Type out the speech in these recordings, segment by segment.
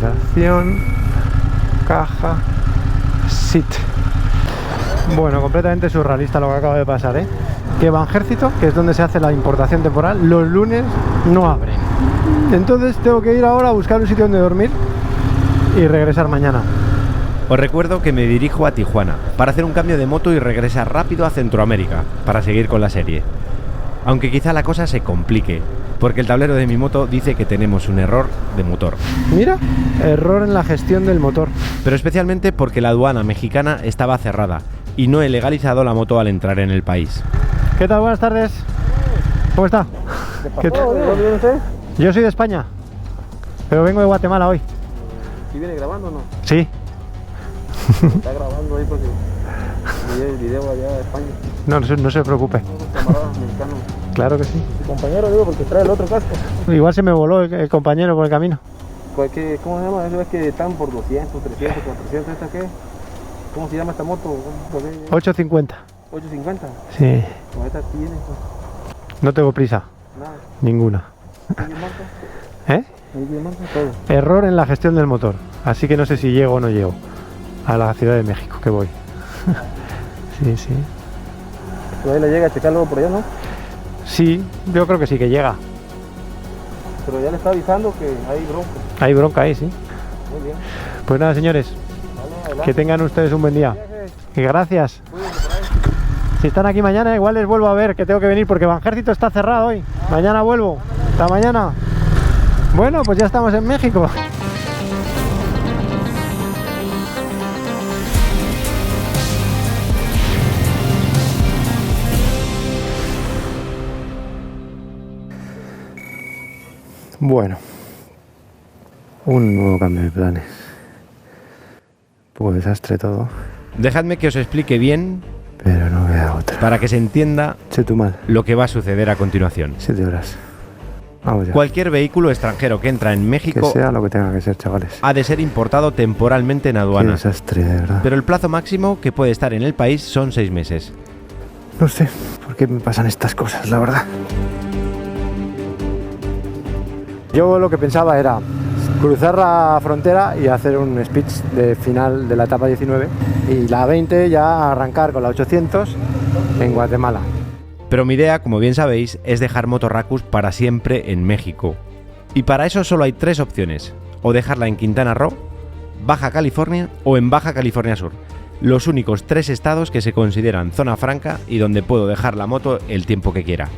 Operación, caja, sit. Bueno, completamente surrealista lo que acaba de pasar, ¿eh? Que Banjército, que es donde se hace la importación temporal, los lunes no abren. Entonces tengo que ir ahora a buscar un sitio donde dormir y regresar mañana. Os recuerdo que me dirijo a Tijuana para hacer un cambio de moto y regresar rápido a Centroamérica para seguir con la serie. Aunque quizá la cosa se complique, porque el tablero de mi moto dice que tenemos un error de motor. Mira, error en la gestión del motor. Pero especialmente porque la aduana mexicana estaba cerrada y no he legalizado la moto al entrar en el país. ¿Qué tal? Buenas tardes. ¿Cómo está? ¿Qué tal? ¿Dónde viene usted? Yo soy de España, pero vengo de Guatemala hoy. ¿Y viene grabando o no? Sí. Está grabando ahí porque vi el video allá de España. No se preocupe. Camaradas mexicanos. Claro que sí. Su compañero, digo, porque trae el otro casco. Igual se me voló el compañero por el camino. Pues que, ¿cómo se llama? Eso es que están por 200, 300, 400, ¿esta qué? ¿Cómo se llama esta moto? 8.50. 850. Sí. Con esta tiene, pues, No tengo prisa. nada. Ninguna. ¿Medio marca? ¿Eh? ¿Medio marca? Todo. Error en la gestión del motor. Así que no sé si llego o no llego a la Ciudad de México, que voy. Sí, sí. Pero ahí le llega a checar luego por allá, ¿no? Sí, yo creo que sí que llega. Pero ya le está avisando que hay bronca. Hay bronca ahí, sí. Muy bien. Pues nada, señores, Vale, adelante. que tengan ustedes un buen día. Y gracias. Cuídense por ahí. Si están aquí mañana, igual les vuelvo a ver, que tengo que venir porque Banjército está cerrado hoy. Mañana vuelvo. Hasta mañana. Bueno, pues ya estamos en México. Bueno, un nuevo cambio de planes. Un poco desastre todo, Dejadme que os explique bien pero no queda otra. para que se entienda Sé tú mal, lo que va a suceder a continuación. 7 horas. Vamos ya. Cualquier vehículo extranjero que entra en Que México sea lo que tenga que ser, chavales. ha de ser importado temporalmente en Qué aduana. desastre, de verdad. Pero el plazo máximo que puede estar en el país son 6 meses. No sé por qué me pasan estas cosas, la verdad. Yo lo que pensaba era cruzar la frontera y hacer un speech de final de la etapa 19 y la 20 ya arrancar con la 800 en Guatemala. Pero mi idea, como bien sabéis, es dejar Motorracus para siempre en México. Y para eso solo hay 3 opciones. O dejarla en Quintana Roo, Baja California o en Baja California Sur. Los únicos 3 estados que se consideran zona franca y donde puedo dejar la moto el tiempo que quiera.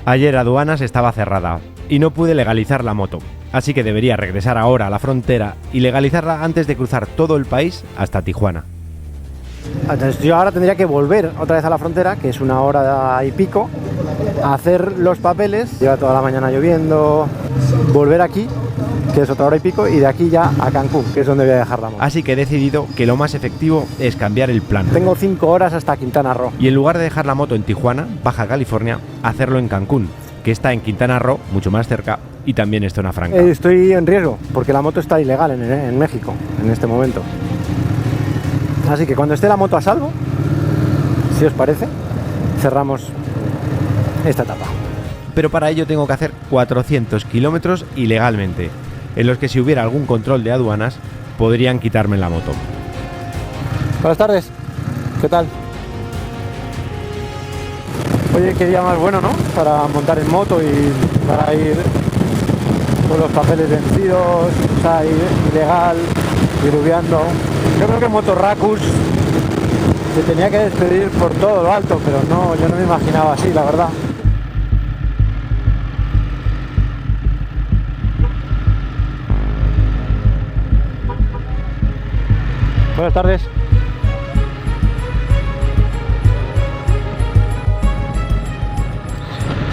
Ayer aduanas estaba cerrada y no pude legalizar la moto, así que debería regresar ahora a la frontera y legalizarla antes de cruzar todo el país hasta Tijuana. Entonces yo ahora tendría que volver otra vez a la frontera, que es 1 hora y pico, a hacer los papeles. Lleva toda la mañana lloviendo. Volver aquí, que es otra hora y pico, y de aquí ya a Cancún, que es donde voy a dejar la moto. Así que he decidido que lo más efectivo es cambiar el plan. Tengo 5 horas hasta Quintana Roo. Y en lugar de dejar la moto en Tijuana, Baja California, hacerlo en Cancún, que está en Quintana Roo, mucho más cerca, y también es zona franca. Estoy en riesgo, porque la moto está ilegal en México, en este momento. Así que cuando esté la moto a salvo, si os parece, cerramos esta etapa. Pero para ello tengo que hacer 400 kilómetros ilegalmente, en los que si hubiera algún control de aduanas, podrían quitarme la moto. Buenas tardes, ¿qué tal? Oye, qué día más bueno, ¿no? Para montar en moto y para ir con los papeles vencidos, o sea, ir ilegal, diluviando. Yo creo que Motorracus se tenía que despedir por todo lo alto, pero no, yo no me imaginaba así, la verdad. Buenas tardes.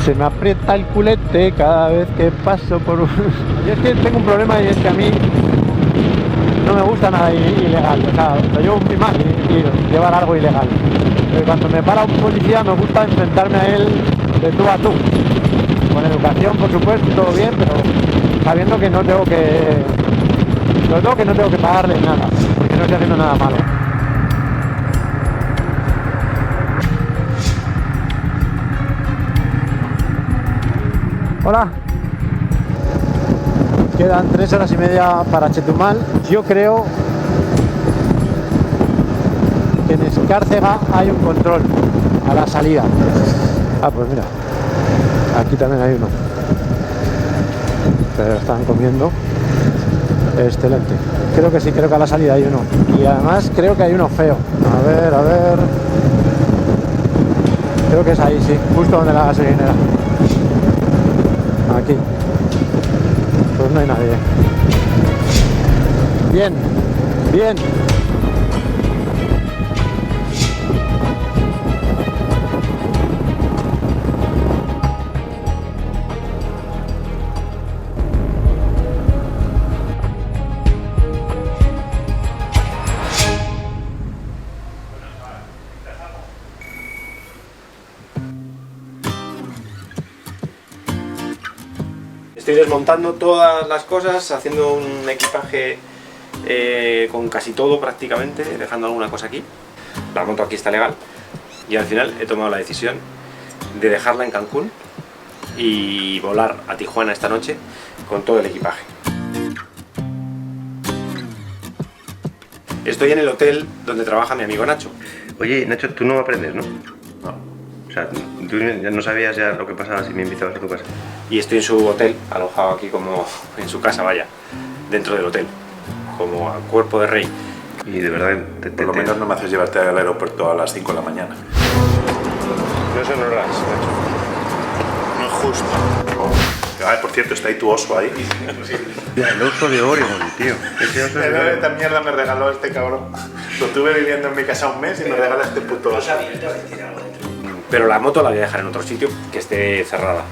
Se me aprieta el culete cada vez que paso por un... Yo es que tengo un problema y es que a mí no me gusta nada ilegal. O sea, yo más y llevar algo ilegal. Pero cuando me para un policía me gusta enfrentarme a él de tú a tú. Con educación, por supuesto, todo bien, pero sabiendo que no tengo que... Sobre todo que no tengo que pagarle nada, porque no estoy haciendo nada malo. Hola. Quedan 3 horas y media para Chetumal. Yo creo que en Escárcega hay un control a la salida. Ah, pues mira, aquí también hay uno. Pero están comiendo. Excelente. Creo que sí, creo que a la salida hay uno. Y además creo que hay uno feo. A ver, a ver. Creo que es ahí, sí, justo donde la gasolinera. Aquí. Pues no hay nadie. Bien, bien. Estoy desmontando todas las cosas, haciendo un equipaje con casi todo prácticamente, dejando alguna cosa aquí. La moto aquí está legal y al final he tomado la decisión de dejarla en Cancún y volar a Tijuana esta noche con todo el equipaje. Estoy en el hotel donde trabaja mi amigo Nacho. Oye, Nacho, tú no aprendes, ¿no? No. O sea, tú ya no sabías ya lo que pasaba si me invitabas a tu casa. Y estoy en su hotel, alojado aquí como en su casa, vaya, dentro del hotel, como a cuerpo de rey. Y de verdad... Por lo menos no me haces llevarte al aeropuerto a las 5 de la mañana. No son horas, Nacho. No es justo. Ah, por cierto, está ahí tu oso ahí. El oso de Oregon, tío. Ese oso de Oregon. Esta mierda me regaló este cabrón. Lo tuve viviendo en mi casa un mes y me regala este puto oso. Pero la moto la voy a dejar en otro sitio que esté cerrada.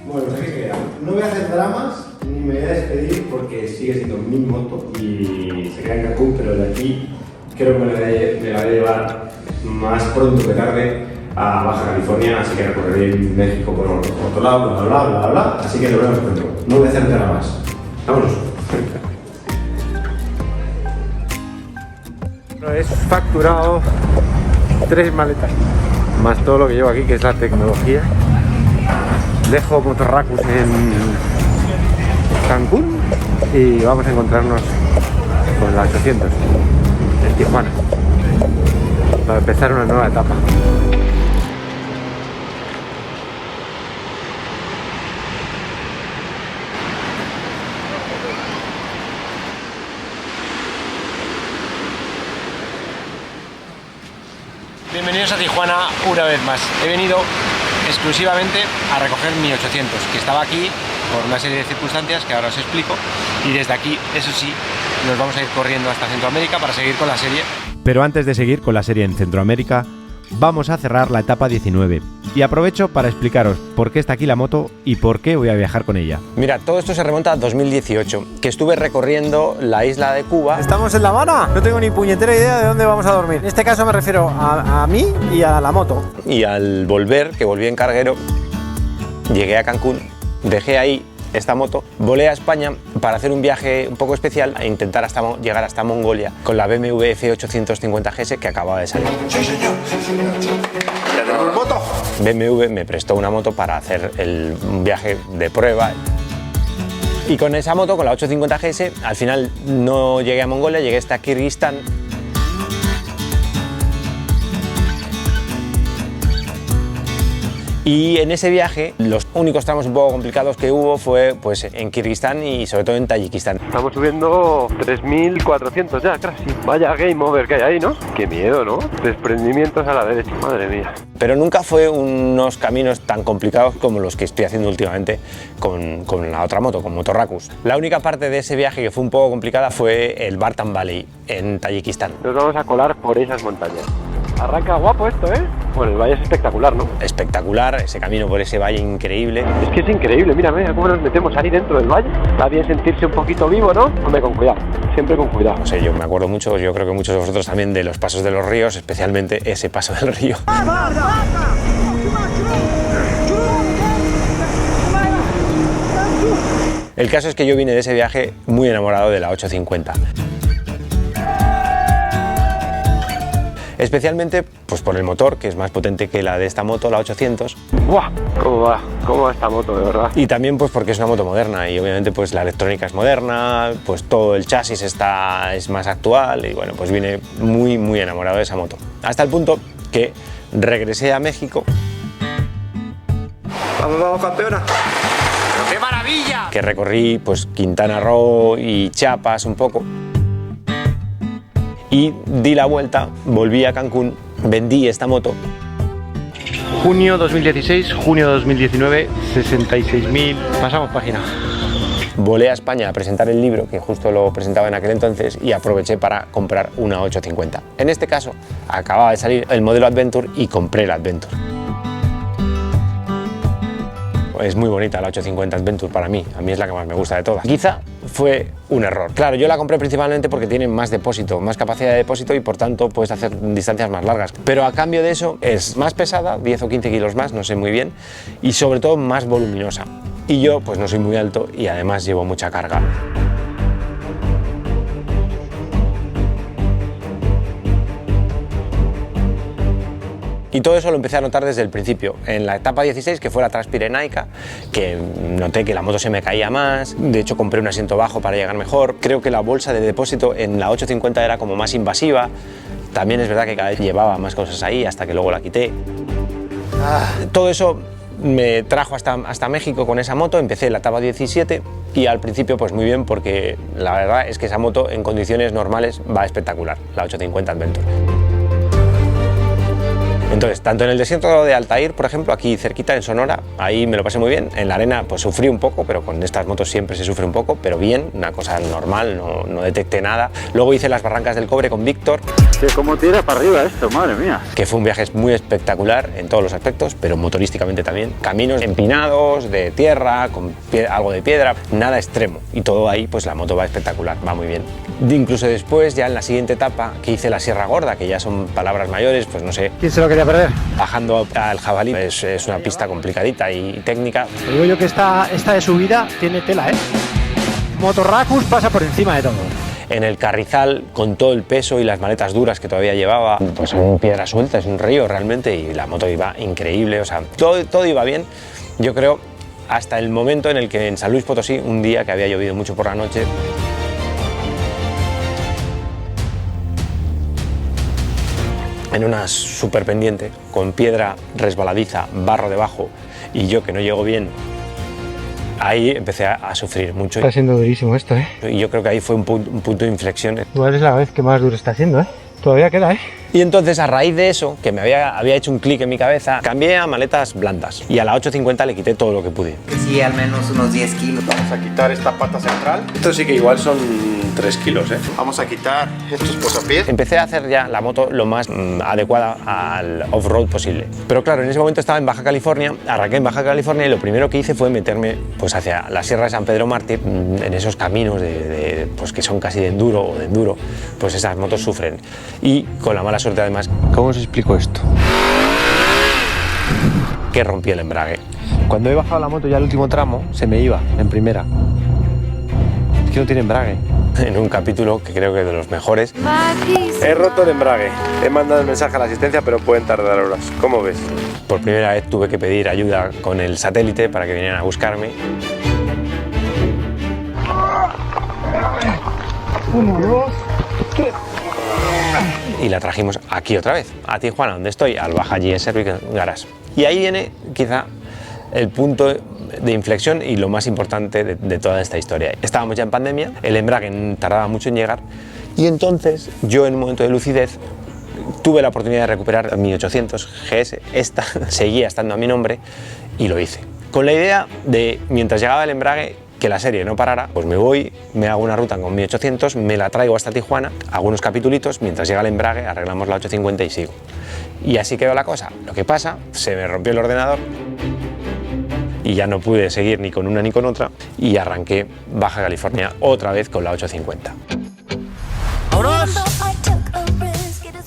Bueno, pues aquí queda. No voy a hacer dramas ni me voy a despedir porque sigue siendo mi moto y se queda en Cancún, pero de aquí creo que me la voy a llevar más pronto que tarde a Baja California, así que recorreré México por otro lado, bla bla bla bla bla, así que lo vemos pronto. No voy a hacer dramas. Vámonos. He facturado 3 maletas, más todo lo que llevo aquí, que es la tecnología. Dejo Motorracus en Cancún y vamos a encontrarnos con la 800 en Tijuana para empezar una nueva etapa. Bienvenidos a Tijuana una vez más. He venido exclusivamente a recoger mi 800, que estaba aquí por una serie de circunstancias que ahora os explico, y desde aquí, eso sí, nos vamos a ir corriendo hasta Centroamérica para seguir con la serie. Pero antes de seguir con la serie en Centroamérica, vamos a cerrar la etapa 19. Y aprovecho para explicaros por qué está aquí la moto y por qué voy a viajar con ella. Mira, todo esto se remonta a 2018, que estuve recorriendo la isla de Cuba. ¿Estamos en La Habana? No tengo ni puñetera idea de dónde vamos a dormir. En este caso me refiero a mí y a la moto. Y al volver, que volví en carguero, llegué a Cancún, dejé ahí esta moto, volé a España para hacer un viaje un poco especial e intentar llegar hasta Mongolia con la BMW F850 GS que acababa de salir. Sí, señor. ¿Ya tenemos moto? BMW me prestó una moto para hacer un viaje de prueba. Y con esa moto, con la 850 GS, al final no llegué a Mongolia, llegué hasta Kirguistán. Y en ese viaje, los únicos tramos un poco complicados que hubo fue pues, en Kirguistán y sobre todo en Tayikistán. Estamos subiendo 3.400 ya, casi. Vaya game over que hay ahí, ¿no? Qué miedo, ¿no? Desprendimientos a la derecha, madre mía. Pero nunca fue unos caminos tan complicados como los que estoy haciendo últimamente con la otra moto, con Motorracus. La única parte de ese viaje que fue un poco complicada fue el Bartan Valley en Tayikistán. Nos vamos a colar por esas montañas. Arranca guapo esto, ¿eh? Bueno, el valle es espectacular, ¿no? Espectacular, ese camino por ese valle increíble. Es que es increíble, mira cómo nos metemos ahí dentro del valle. Está bien sentirse un poquito vivo, ¿no? Hombre, con cuidado, siempre con cuidado. No sé, yo me acuerdo mucho, yo creo que muchos de vosotros también, de los pasos de los ríos, especialmente ese paso del río. El caso es que yo vine de ese viaje muy enamorado de la 850. especialmente pues por el motor, que es más potente que la de esta moto, la 800. ¡Buah! ¿Cómo va? ¿Cómo va esta moto, de verdad? Y también pues porque es una moto moderna y obviamente pues la electrónica es moderna, pues todo el chasis es más actual y bueno, pues vine muy enamorado de esa moto. Hasta el punto que regresé a México. ¡Vamos, campeona! ¡Qué maravilla! Que recorrí pues Quintana Roo y Chiapas un poco. Y di la vuelta, volví a Cancún, vendí esta moto. Junio 2016, junio 2019, 66.000. Pasamos página. Volé a España a presentar el libro, que justo lo presentaba en aquel entonces, y aproveché para comprar una 850. En este caso, acababa de salir el modelo Adventure y compré la Adventure. Es muy bonita la 850 Adventure para mí, a mí es la que más me gusta de todas. Quizá fue un error. Claro, yo la compré principalmente porque tiene más depósito, más capacidad de depósito y por tanto puedes hacer distancias más largas. Pero a cambio de eso es más pesada, 10 o 15 kilos más, no sé muy bien, y sobre todo más voluminosa. Y yo pues no soy muy alto y además llevo mucha carga. Y todo eso lo empecé a notar desde el principio. En la etapa 16, que fue la Transpirenaica, que noté que la moto se me caía más, de hecho compré un asiento bajo para llegar mejor. Creo que la bolsa de depósito en la 850 era como más invasiva. También es verdad que cada vez llevaba más cosas ahí hasta que luego la quité. Todo eso me trajo hasta México con esa moto, empecé la etapa 17 y al principio pues muy bien porque la verdad es que esa moto en condiciones normales va espectacular, la 850 Adventure. Entonces, tanto en el desierto de Altair, por ejemplo, aquí cerquita en Sonora, ahí me lo pasé muy bien. En la arena pues sufrí un poco, pero con estas motos siempre se sufre un poco, pero bien, una cosa normal, no detecté nada. Luego hice las Barrancas del Cobre con Víctor. ¿Cómo tira para arriba esto? Madre mía. Que fue un viaje muy espectacular en todos los aspectos, pero motorísticamente también. Caminos empinados, de tierra, con algo de piedra, nada extremo. Y todo ahí, pues la moto va espectacular, va muy bien. Incluso después, ya en la siguiente etapa, que hice la Sierra Gorda, que ya son palabras mayores, pues no sé. ¿Quién se lo quería perder? Bajando al Jabalí es una pista complicadita y técnica. Te digo yo que esta de subida tiene tela, ¿eh? Motorracus pasa por encima de todo. En el Carrizal, con todo el peso y las maletas duras que todavía llevaba, pues en piedra suelta, es un río realmente, y la moto iba increíble, o sea, todo iba bien, yo creo, hasta el momento en el que en San Luis Potosí, un día que había llovido mucho por la noche, en una super pendiente, con piedra resbaladiza, barro debajo, y yo que no llego bien, ahí empecé a sufrir mucho. Está siendo durísimo esto, ¿eh? Y yo creo que ahí fue un punto de inflexión. Igual es la vez que más duro está siendo, ¿eh? Todavía queda, ¿eh? Y entonces, a raíz de eso, que me había hecho un clic en mi cabeza, cambié a maletas blandas. Y a la 850 le quité todo lo que pude. Sí, al menos unos 10 kilos. Vamos a quitar esta pata central. Esto sí que igual son 3 kilos, ¿eh? Vamos a quitar estos posapiés. Empecé a hacer ya la moto lo más adecuada al off-road posible. Pero claro, en ese momento estaba en Baja California, arranqué en Baja California y lo primero que hice fue meterme pues, hacia la Sierra de San Pedro Mártir, en esos caminos pues, que son casi de enduro, pues esas motos sufren. Y con la mala suerte además, ¿Cómo os explico esto? que rompí el embrague. Cuando he bajado la moto ya el último tramo, se me iba en primera. Es que no tiene embrague. En un capítulo que creo que es de los mejores. He roto el embrague. He mandado el mensaje a la asistencia, pero pueden tardar horas. ¿Cómo ves? Por primera vez tuve que pedir ayuda con el satélite para que vinieran a buscarme. 1, 2, 3. Y la trajimos aquí otra vez, a Tijuana, donde estoy, al Baja GS Service Garage. Y ahí viene quizá el punto de inflexión y lo más importante de toda esta historia. Estábamos ya en pandemia, el embrague tardaba mucho en llegar y entonces yo en un momento de lucidez tuve la oportunidad de recuperar mi 800 GS, esta seguía estando a mi nombre y lo hice. Con la idea de, mientras llegaba el embrague, que la serie no parara, pues me voy, me hago una ruta con mi 800, me la traigo hasta Tijuana, hago unos capitulitos, mientras llega el embrague arreglamos la 850 y sigo. Y así quedó la cosa. Lo que pasa, se me rompió el ordenador y ya no pude seguir ni con una ni con otra y arranqué Baja California otra vez con la 850.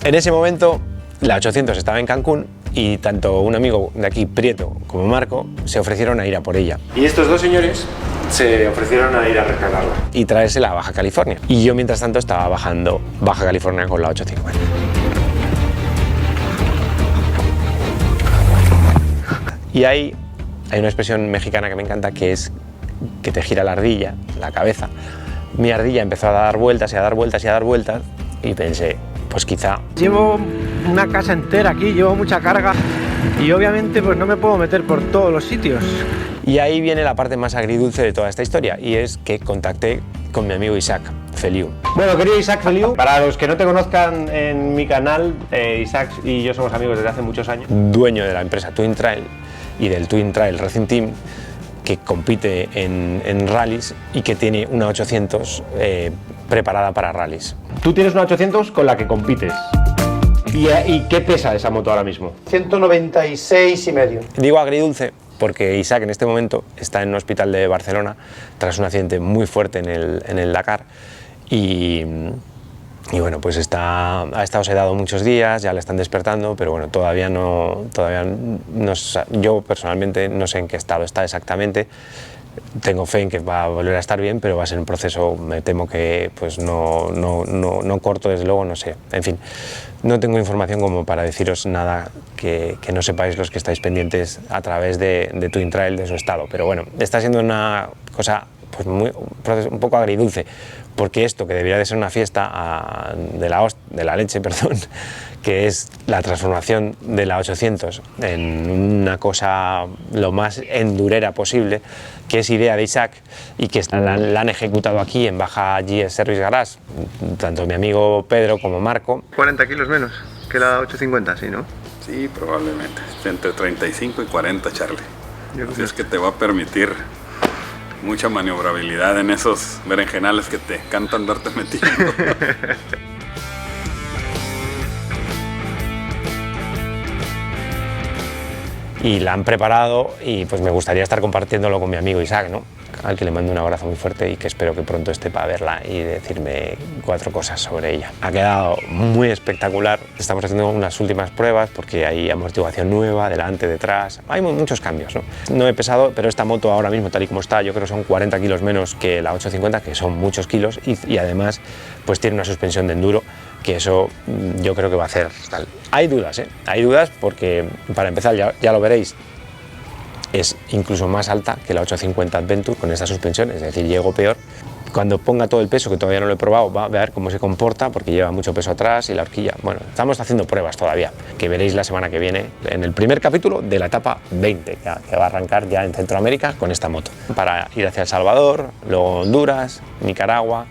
En ese momento la 800 estaba en Cancún y tanto un amigo de aquí, Prieto, como Marco, se ofrecieron a ir a por ella. Y estos dos señores se ofrecieron a ir a rescatarla. Y traérsela a Baja California. Y yo mientras tanto estaba bajando Baja California con la 850. Y ahí hay una expresión mexicana que me encanta, que es que te gira la ardilla, la cabeza. Mi ardilla empezó a dar vueltas y a dar vueltas y a dar vueltas y pensé, pues quizá... Llevo una casa entera aquí, llevo mucha carga y obviamente pues no me puedo meter por todos los sitios. Y ahí viene la parte más agridulce de toda esta historia, y es que contacté con mi amigo Isaac Feliu. Bueno, querido Isaac Feliu, para los que no te conozcan en mi canal, Isaac y yo somos amigos desde hace muchos años. Dueño de la empresa Twin Trail y del Twin Trail Racing Team, que compite en rallies y que tiene una 800 preparada para rallies. Tú tienes una 800 con la que compites. ¿Y qué pesa esa moto ahora mismo? 196,5. Digo agridulce porque Isaac en este momento está en un hospital de Barcelona tras un accidente muy fuerte en el Dakar y bueno, pues ha estado sedado muchos días, ya le están despertando, pero bueno, todavía no, yo personalmente no sé en qué estado está exactamente. Tengo fe en que va a volver a estar bien, pero va a ser un proceso, me temo que pues no corto, desde luego, no sé. En fin, no tengo información como para deciros nada que no sepáis los que estáis pendientes a través de Twin Trail, de su estado. Pero bueno, está siendo una cosa pues un poco agridulce, porque esto que debería de ser una fiesta de la leche, perdón, que es la transformación de la 800 en una cosa lo más endurera posible, que es idea de Isaac y que la han ejecutado aquí en Baja GS Service Garage, tanto mi amigo Pedro como Marco. 40 kilos menos que la 850, ¿sí, no? Sí, probablemente. Entre 35 y 40, Charlie. Yo Así es que te va a permitir mucha maniobrabilidad en esos berenjenales que te encantan darte metiendo. Y la han preparado y pues me gustaría estar compartiéndolo con mi amigo Isaac, ¿no? Al que le mando un abrazo muy fuerte y que espero que pronto esté para verla y decirme 4 cosas sobre ella. Ha quedado muy espectacular, estamos haciendo unas últimas pruebas porque hay amortiguación nueva, delante, detrás, hay muchos cambios, ¿no? No he pesado, pero esta moto ahora mismo, tal y como está, yo creo que son 40 kilos menos que la 850, que son muchos kilos, y además pues tiene una suspensión de enduro, que eso yo creo que va a hacer tal. Hay dudas, ¿eh? Hay dudas porque, para empezar, ya lo veréis, es incluso más alta que la 850 Adventure con esta suspensión, es decir, llego peor. Cuando ponga todo el peso, que todavía no lo he probado, va a ver cómo se comporta, porque lleva mucho peso atrás y la horquilla. Bueno, estamos haciendo pruebas todavía, que veréis la semana que viene en el primer capítulo de la etapa 20, que va a arrancar ya en Centroamérica con esta moto, para ir hacia El Salvador, luego Honduras, Nicaragua,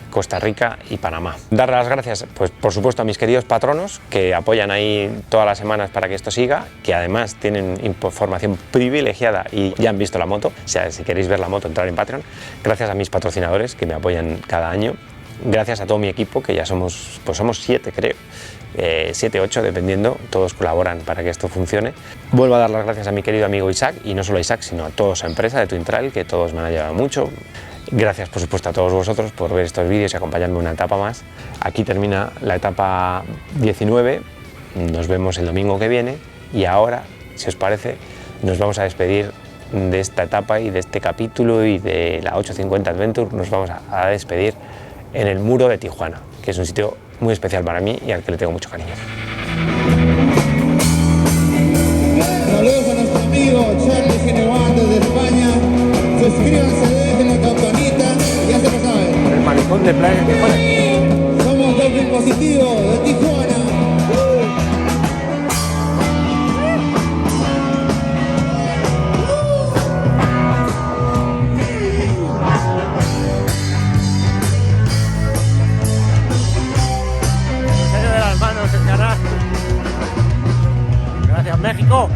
Costa Rica y Panamá. Dar las gracias, pues por supuesto, a mis queridos patronos que apoyan ahí todas las semanas para que esto siga, que además tienen información privilegiada y ya han visto la moto. O sea, si queréis ver la moto, entrar en Patreon. Gracias a mis patrocinadores que me apoyan cada año. Gracias a todo mi equipo, que ya somos 7, creo. 7, 8, dependiendo, todos colaboran para que esto funcione. Vuelvo a dar las gracias a mi querido amigo Isaac, y no solo a Isaac, sino a toda su empresa de Twin Trail, que todos me han ayudado mucho. Gracias, por supuesto, a todos vosotros por ver estos vídeos y acompañarme una etapa más. Aquí termina la etapa 19, nos vemos el domingo que viene, y ahora, si os parece, nos vamos a despedir de esta etapa y de este capítulo y de la 850 Adventure. Nos vamos a despedir en el Muro de Tijuana, que es un sitio muy especial para mí y al que le tengo mucho cariño. Saludos a nuestro amigo Charlie Genevan desde España. Suscríbanse, dejen la campanita y ya se lo saben. El malecón de Playa de Tijuana. Somos Doping Positivo de Tijuana. Gracias, México.